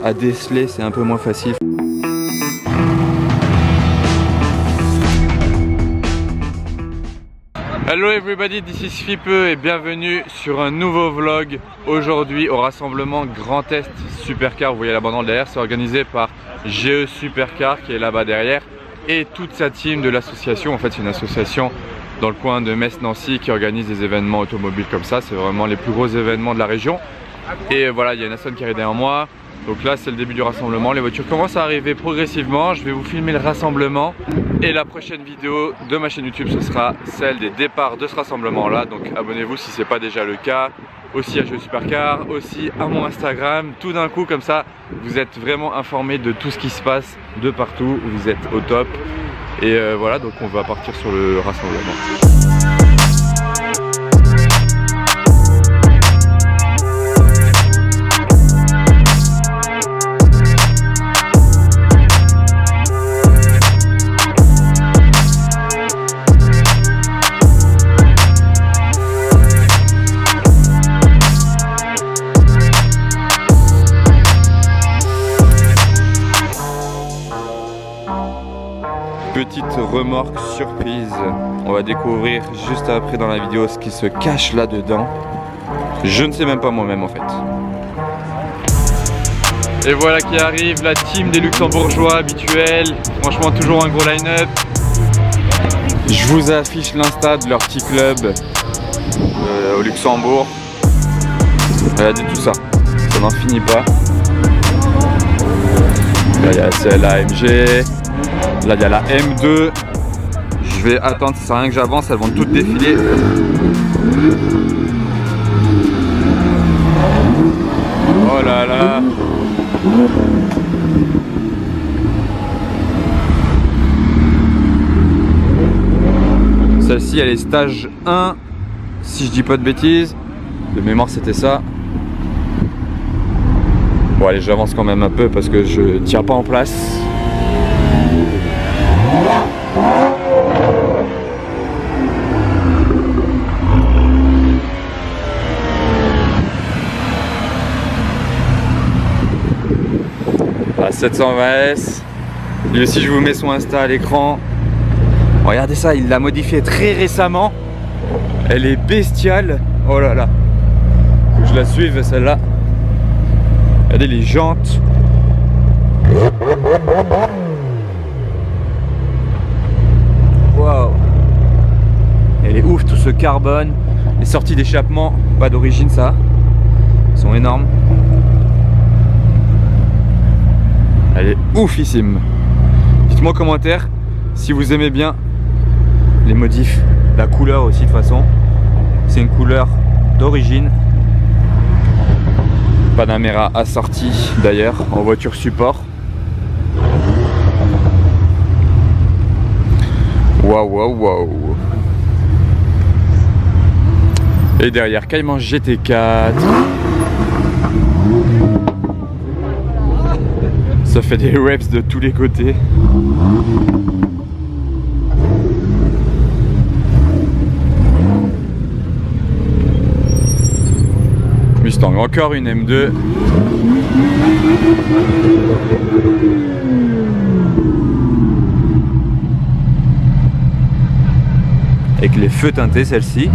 À déceler, c'est un peu moins facile. Hello everybody, this is Fipe et bienvenue sur un nouveau vlog. Aujourd'hui au rassemblement Grand Est Supercar, vous voyez la banderole derrière, c'est organisé par GE Supercar qui est là-bas derrière et toute sa team de l'association. En fait c'est une association dans le coin de Metz-Nancy qui organise des événements automobiles comme ça. C'est vraiment les plus gros événements de la région. Et voilà, il y a une Aston qui arrive derrière moi. Donc là c'est le début du rassemblement, les voitures commencent à arriver progressivement. Je vais vous filmer le rassemblement et la prochaine vidéo de ma chaîne YouTube ce sera celle des départs de ce rassemblement là. Donc abonnez-vous si ce n'est pas déjà le cas, aussi à GE Supercar, aussi à mon Instagram. Tout d'un coup comme ça vous êtes vraiment informés de tout ce qui se passe de partout, vous êtes au top. Et voilà, donc on va partir sur le rassemblement. Petite remorque surprise, on va découvrir juste après dans la vidéo ce qui se cache là-dedans. Je ne sais même pas moi-même en fait. Et voilà qui arrive la team des Luxembourgeois habituels. Franchement toujours un gros line-up. Je vous affiche l'insta de leur petit club au Luxembourg. Regardez tout ça, ça n'en finit pas. Là il y a la AMG. Là il y a la M2. Je vais attendre, ça sert à rien que j'avance, elles vont toutes défiler. Oh là là. Celle-ci elle est stage 1, si je dis pas de bêtises. De mémoire c'était ça. Bon allez, j'avance quand même un peu parce que je tiens pas en place. À 720S. Lui aussi je vous mets son Insta à l'écran. Regardez ça, il l'a modifié très récemment. Elle est bestiale. Oh là là. Faut que je la suive celle-là. Regardez les jantes. Waouh. Elle est ouf, tout ce carbone. Les sorties d'échappement, pas d'origine ça. Elles sont énormes. Elle est oufissime. Dites-moi en commentaire si vous aimez bien les modifs, la couleur aussi de toute façon. C'est une couleur d'origine. Panamera assorti d'ailleurs en voiture support. Waouh waouh waouh. Et derrière Cayman GT4. Ça fait des reps de tous les côtés. Mustang, encore une M2. Avec les feux teintés celle-ci.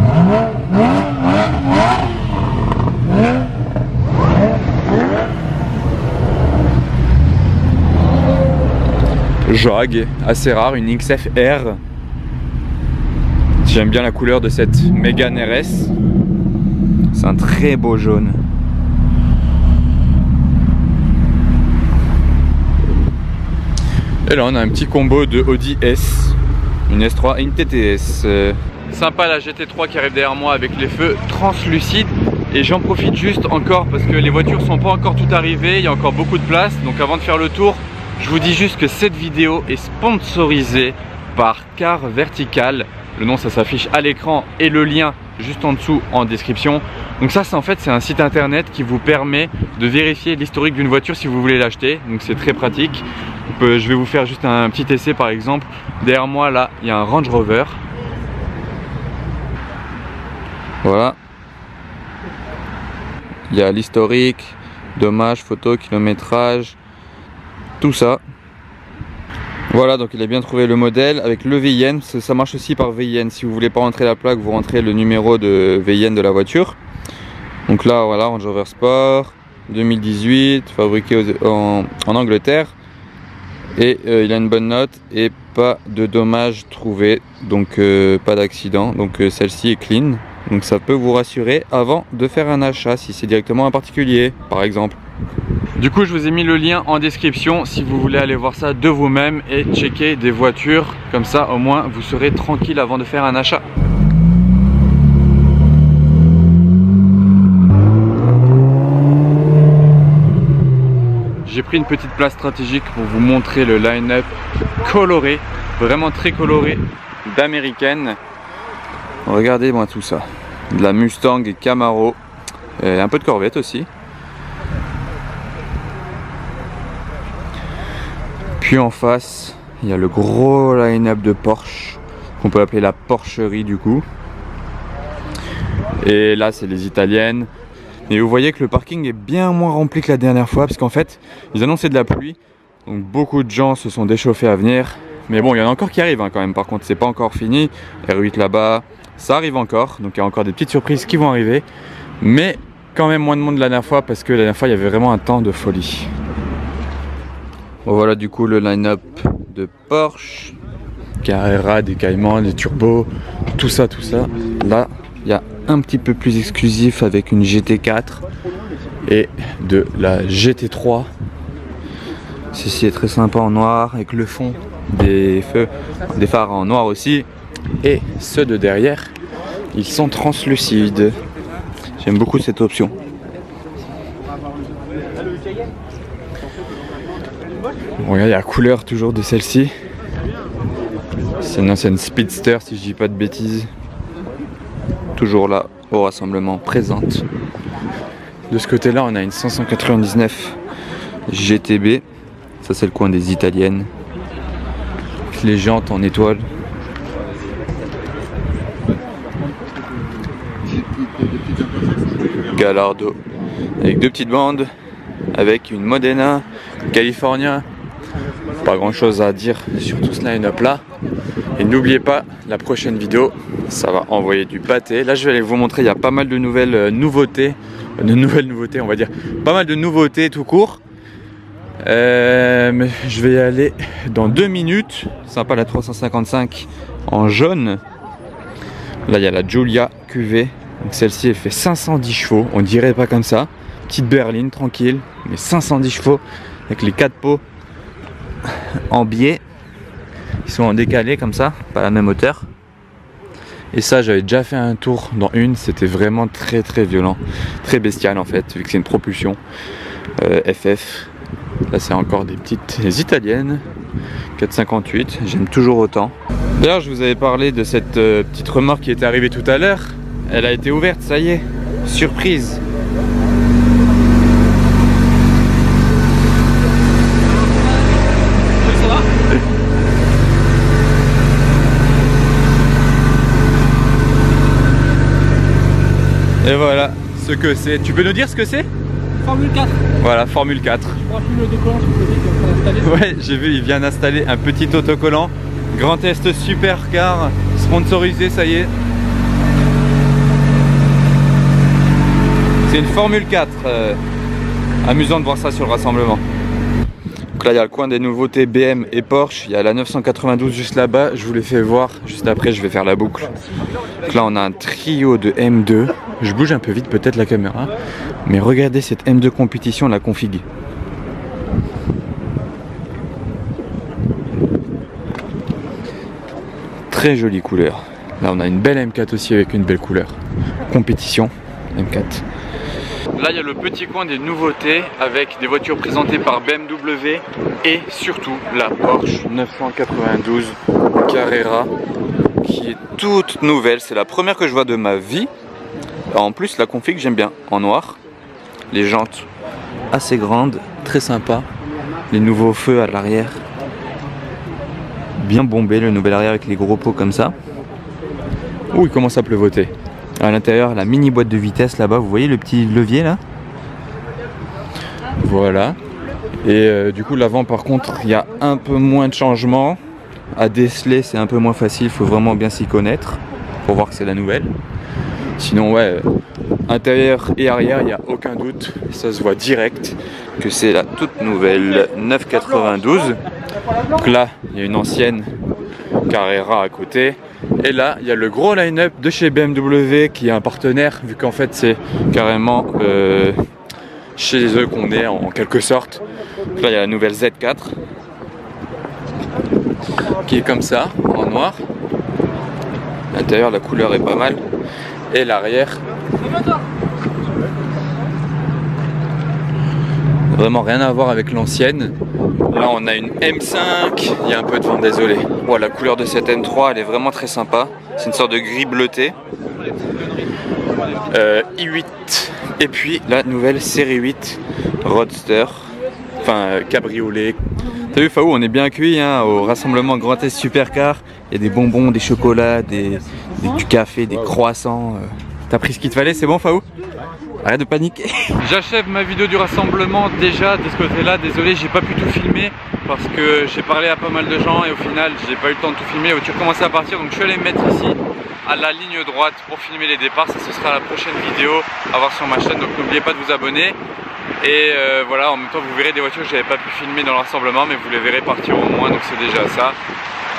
Jag, assez rare, une XF-R. J'aime bien la couleur de cette Mégane RS. C'est un très beau jaune. Et là on a un petit combo de Audi S, une S3 et une TTS. Sympa la GT3 qui arrive derrière moi avec les feux translucides. Et j'en profite juste encore parce que les voitures sont pas encore toutes arrivées, il y a encore beaucoup de place. Donc avant de faire le tour, je vous dis juste que cette vidéo est sponsorisée par Car Vertical. Le nom ça s'affiche à l'écran et le lien juste en dessous en description. Donc ça c'est un site internet qui vous permet de vérifier l'historique d'une voiture si vous voulez l'acheter. Donc c'est très pratique. Je vais vous faire juste un petit essai par exemple. Derrière moi là il y a un Range Rover. Voilà. Il y a l'historique, dommages, photos, kilométrage, tout ça. Voilà, donc il a bien trouvé le modèle avec le VIN. Ça marche aussi par VIN. Si vous voulez pas rentrer la plaque, vous rentrez le numéro de VIN de la voiture. Donc là, voilà, Range Rover Sport 2018, fabriqué en Angleterre. Et il a une bonne note et pas de dommages trouvés, donc pas d'accident. Donc celle-ci est clean. Donc ça peut vous rassurer avant de faire un achat si c'est directement un particulier, par exemple. Du coup, je vous ai mis le lien en description si vous voulez aller voir ça de vous-même et checker des voitures. Comme ça, au moins, vous serez tranquille avant de faire un achat. J'ai pris une petite place stratégique pour vous montrer le line-up coloré, vraiment très coloré, d'américaine. Regardez-moi tout ça. De la Mustang et Camaro, et un peu de Corvette aussi. Puis en face, il y a le gros line-up de Porsche, qu'on peut appeler la Porcherie du coup. Et là, c'est les italiennes. Et vous voyez que le parking est bien moins rempli que la dernière fois, parce qu'en fait, ils annonçaient de la pluie. Donc beaucoup de gens se sont déchauffés à venir. Mais bon, il y en a encore qui arrivent hein, quand même. Par contre, c'est pas encore fini. R8 là-bas, ça arrive encore. Donc il y a encore des petites surprises qui vont arriver. Mais quand même moins de monde la dernière fois, parce que la dernière fois, il y avait vraiment un temps de folie. Bon, voilà du coup le line-up de Porsche, Carrera, des Cayman, des turbos, tout ça, tout ça. Là, il y a un petit peu plus exclusif avec une GT4 et de la GT3. Ceci est très sympa en noir avec le fond des feux, des phares en noir aussi. Et ceux de derrière, ils sont translucides. J'aime beaucoup cette option. Regardez la couleur toujours de celle-ci. C'est une ancienne Speedster si je dis pas de bêtises. Toujours là au rassemblement, présente. De ce côté là on a une 599 GTB. Ça c'est le coin des italiennes. Les jantes en étoile. Gallardo avec deux petites bandes, avec une Modena, California. Pas grand chose à dire sur tout ce line-up là. Et n'oubliez pas, la prochaine vidéo, ça va envoyer du pâté. Là je vais aller vous montrer, il y a pas mal de nouvelles nouveautés. On va dire. Pas mal de nouveautés tout court. Mais je vais y aller dans 2 minutes. Sympa la 355 en jaune. Là il y a la Giulia QV. Donc celle-ci elle fait 510 chevaux. On dirait pas comme ça. Petite berline tranquille. Mais 510 chevaux. Avec les 4 pots en biais. Ils sont en décalé comme ça. Pas la même hauteur. Et ça j'avais déjà fait un tour dans une. C'était vraiment très très violent. Très bestial en fait. Vu que c'est une propulsion FF. Là c'est encore des petites italiennes 458, j'aime toujours autant. D'ailleurs je vous avais parlé de cette petite remorque qui était arrivée tout à l'heure. Elle a été ouverte, ça y est, surprise. Et voilà ce que c'est. Tu peux nous dire ce que c'est? Formule 4. Voilà, Formule 4. Ouais, j'ai vu, il vient d'installer un petit autocollant. Grand Est Supercar, sponsorisé, ça y est. C'est une Formule 4. Amusant de voir ça sur le rassemblement. Donc là, il y a le coin des nouveautés BM et Porsche. Il y a la 992 juste là-bas. Je vous l'ai fait voir. Juste après, je vais faire la boucle. Donc là, on a un trio de M2. Je bouge un peu vite peut-être la caméra. Mais regardez cette M2 compétition, la config. Très jolie couleur. Là on a une belle M4 aussi avec une belle couleur. Compétition M4. Là il y a le petit coin des nouveautés avec des voitures présentées par BMW et surtout la Porsche 992 Carrera qui est toute nouvelle. C'est la première que je vois de ma vie. En plus la config j'aime bien, en noir. Les jantes assez grandes, très sympa. Les nouveaux feux à l'arrière. Bien bombé, le nouvel arrière avec les gros pots comme ça. Ouh, il commence à pleuvoter. À l'intérieur, la mini boîte de vitesse là-bas, vous voyez le petit levier là? Voilà. Et du coup l'avant par contre il y a un peu moins de changements. À déceler c'est un peu moins facile, il faut vraiment bien s'y connaître pour voir que c'est la nouvelle. Sinon ouais, intérieur et arrière il n'y a aucun doute, ça se voit direct que c'est la toute nouvelle 992. Donc là il y a une ancienne Carrera à côté. Et là il y a le gros line-up de chez BMW qui est un partenaire, vu qu'en fait c'est carrément chez eux qu'on est en quelque sorte. Donc là il y a la nouvelle Z4 qui est comme ça en noir. L'intérieur la couleur est pas mal. Et l'arrière vraiment rien à voir avec l'ancienne. Là on a une M5, il y a un peu de vent, désolé. Bon, la couleur de cette M3 elle est vraiment très sympa. C'est une sorte de gris bleuté. i8 et puis la nouvelle série 8 Roadster, enfin cabriolet. T'as vu Faou, on est bien accueillis hein, au rassemblement Grand Est Supercar. Il y a des bonbons, des chocolats, du café, des croissants. T'as pris ce qu'il te fallait, c'est bon Faou? Arrête de paniquer. J'achève ma vidéo du rassemblement déjà de ce côté là. Désolé j'ai pas pu tout filmer parce que j'ai parlé à pas mal de gens et au final j'ai pas eu le temps de tout filmer. La voiture commençait à partir donc je suis allé me mettre ici à la ligne droite pour filmer les départs. Ça ce sera la prochaine vidéo à voir sur ma chaîne, donc n'oubliez pas de vous abonner. Et voilà, en même temps vous verrez des voitures que j'avais pas pu filmer dans le rassemblement, mais vous les verrez partir au moins, donc c'est déjà ça.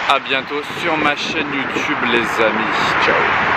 À bientôt sur ma chaîne YouTube les amis, ciao.